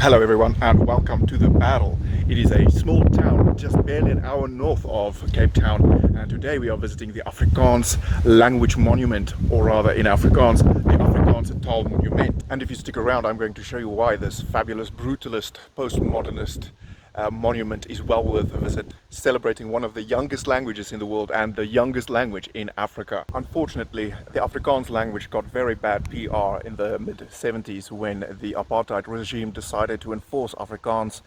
Hello everyone and welcome to the Paarl. It is a small town just barely an hour north of Cape Town, and today we are visiting the Afrikaans Language Monument, or rather in Afrikaans, the Afrikaanse Taal Monument. And if you stick around, I'm going to show you why this fabulous brutalist, postmodernist monument is well worth a visit, celebrating one of the youngest languages in the world and the youngest language in Africa. Unfortunately, the Afrikaans language got very bad PR in the mid-70s when the apartheid regime decided to enforce Afrikaans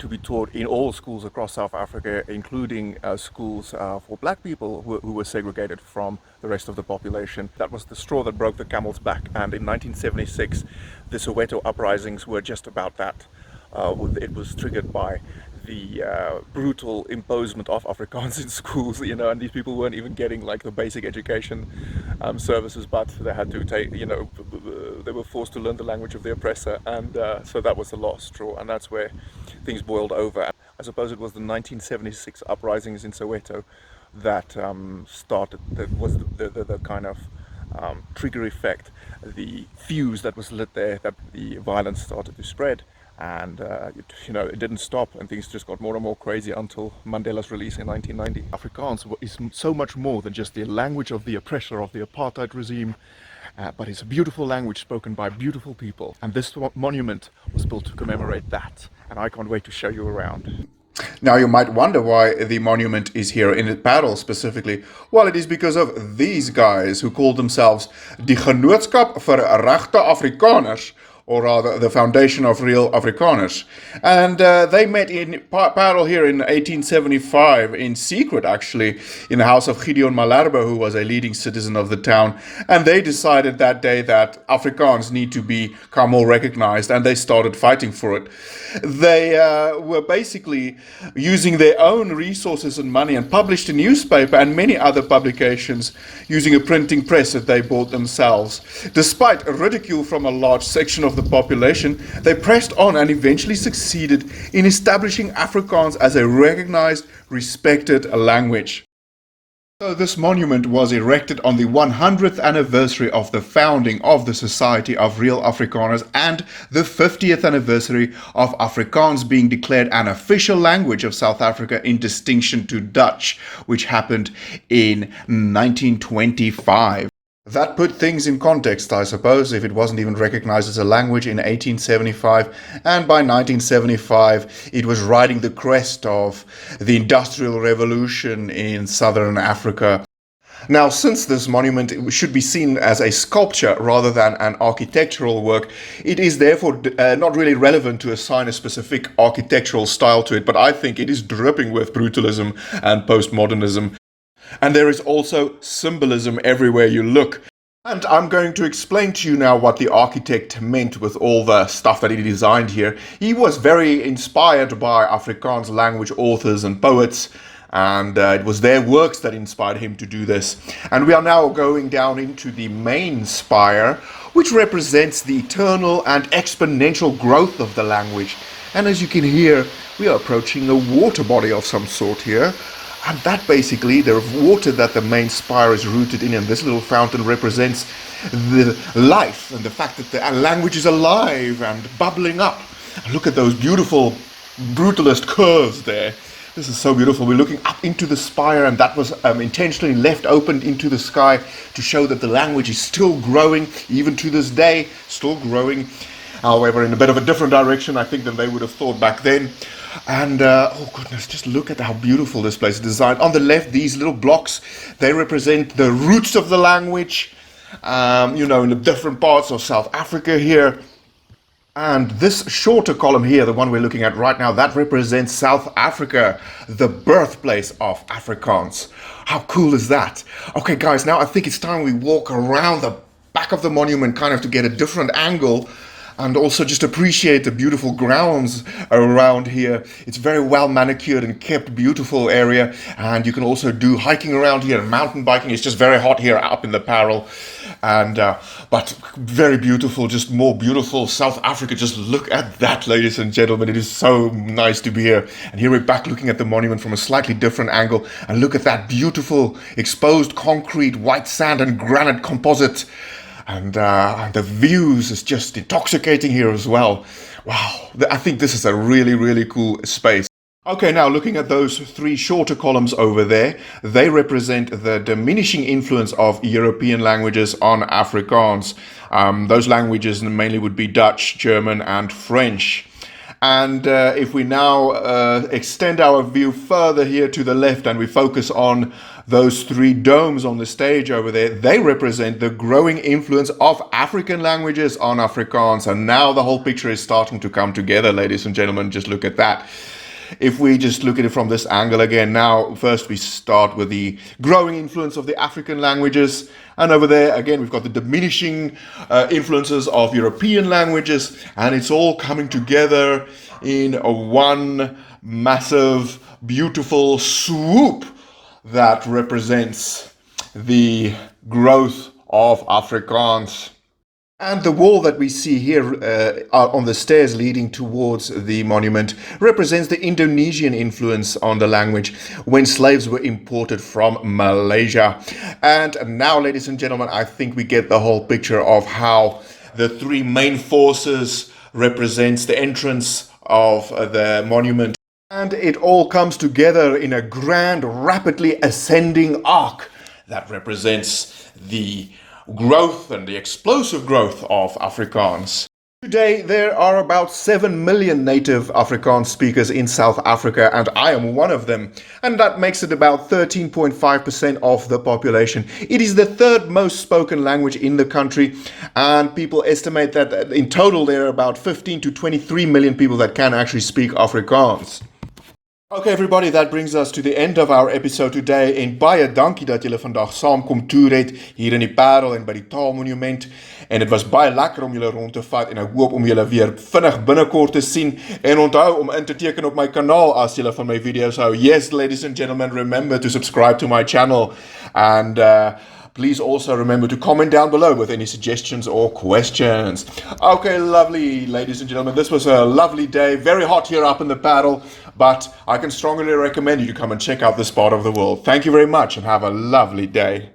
to be taught in all schools across South Africa, including schools for black people who were segregated from the rest of the population. That was the straw that broke the camel's back, and in 1976 the Soweto uprisings were just about that. It was triggered by the brutal imposement of Afrikaans in schools, and these people weren't even getting like the basic education services, but they had to take, they were forced to learn the language of the oppressor, and so that was the last straw, and that's where things boiled over. I suppose it was the 1976 uprisings in Soweto that started, that was the kind of trigger effect, the fuse that was lit there, that the violence started to spread. And it didn't stop, and things just got more and more crazy until Mandela's release in 1990. Afrikaans is so much more than just the language of the oppressor of the apartheid regime, but it's a beautiful language spoken by beautiful people, and this monument was built to commemorate that, and I can't wait to show you around. Now you might wonder why the monument is here in Paarl specifically. Well, it is because of these guys who call themselves Die Genootskap vir Regte Afrikaners, or rather the Foundation of Real Afrikaners. And they met in Paarl here in 1875, in secret actually, in the house of Gideon Malherbe, who was a leading citizen of the town. And they decided that day that Afrikaans need to become more recognized, and they started fighting for it. They were basically using their own resources and money, and published a newspaper and many other publications using a printing press that they bought themselves. Despite ridicule from a large section of the population, they pressed on and eventually succeeded in establishing Afrikaans as a recognized, respected language. So this monument was erected on the 100th anniversary of the founding of the Society of Real Afrikaners and the 50th anniversary of Afrikaans being declared an official language of South Africa in distinction to Dutch, which happened in 1925. That put things in context, I suppose, if it wasn't even recognized as a language in 1875, and by 1975 it was riding the crest of the Industrial Revolution in southern Africa. Now, since this monument should be seen as a sculpture rather than an architectural work, it is therefore not really relevant to assign a specific architectural style to it, but I think it is dripping with brutalism and postmodernism. And there is also symbolism everywhere you look. And I'm going to explain to you now what the architect meant with all the stuff that he designed here. He was very inspired by Afrikaans language authors and poets, and it was their works that inspired him to do this. And we are now going down into the main spire, which represents the eternal and exponential growth of the language. And as you can hear, we are approaching a water body of some sort here. And that basically, the water that the main spire is rooted in, and this little fountain represents the life and the fact that the language is alive and bubbling up. And look at those beautiful brutalist curves there. This is so beautiful. We're looking up into the spire, and that was intentionally left open into the sky to show that the language is still growing, even to this day, still growing. However, in a bit of a different direction, I think, than they would have thought back then. And oh goodness, just look at how beautiful this place is designed. On the left, these little blocks, they represent the roots of the language, in the different parts of South Africa here. And this shorter column here, the one we're looking at right now, that represents South Africa, the birthplace of Afrikaans. How cool is that? Okay, guys, now I think it's time we walk around the back of the monument kind of to get a different angle, and also just appreciate the beautiful grounds around here. It's very well manicured and kept, beautiful area, and you can also do hiking around here and mountain biking. It's just very hot here up in the Paarl, and but very beautiful, just more beautiful South Africa. Just look at that, ladies and gentlemen. It is so nice to be here. And here we're back looking at the monument from a slightly different angle, and look at that beautiful exposed concrete, white sand and granite composite. And the views is just intoxicating here as well. Wow, I think this is a really, really cool space. Okay, now looking at those three shorter columns over there, they represent the diminishing influence of European languages on Afrikaans. Those languages mainly would be Dutch, German, and French. And if we now extend our view further here to the left and we focus on those three domes on the stage over there, they represent the growing influence of African languages on Afrikaans. And now the whole picture is starting to come together, ladies and gentlemen. Just look at that. If we just look at it from this angle again, now first we start with the growing influence of the African languages, and over there again we've got the diminishing influences of European languages, and it's all coming together in one massive beautiful swoop that represents the growth of Afrikaans. And the wall that we see here on the stairs leading towards the monument represents the Indonesian influence on the language when slaves were imported from Malaysia. And now, ladies and gentlemen, I think we get the whole picture of how the three main forces represents the entrance of the monument. And it all comes together in a grand, rapidly ascending arc that represents the growth and the explosive growth of Afrikaans. Today there are about 7 million native Afrikaans speakers in South Africa, and I am one of them, and that makes it about 13.5% of the population. It is the third most spoken language in the country, and people estimate that in total there are about 15 to 23 million people that can actually speak Afrikaans. Okay everybody, that brings us to the end of our episode today, en baie dankie dat julle vandag saam kom toer het hier in die Paarl en by die Taal Monument, en het was baie lekker om julle rond te vat, en ek hoop om julle weer vinnig binnekort te sien, en onthou om in te teken op my kanaal as julle van my video's hou. Yes, ladies and gentlemen, remember to subscribe to my channel, and please also remember to comment down below with any suggestions or questions. Okay, lovely, ladies and gentlemen. This was a lovely day. Very hot here up in the Paarl, but I can strongly recommend you to come and check out this part of the world. Thank you very much and have a lovely day.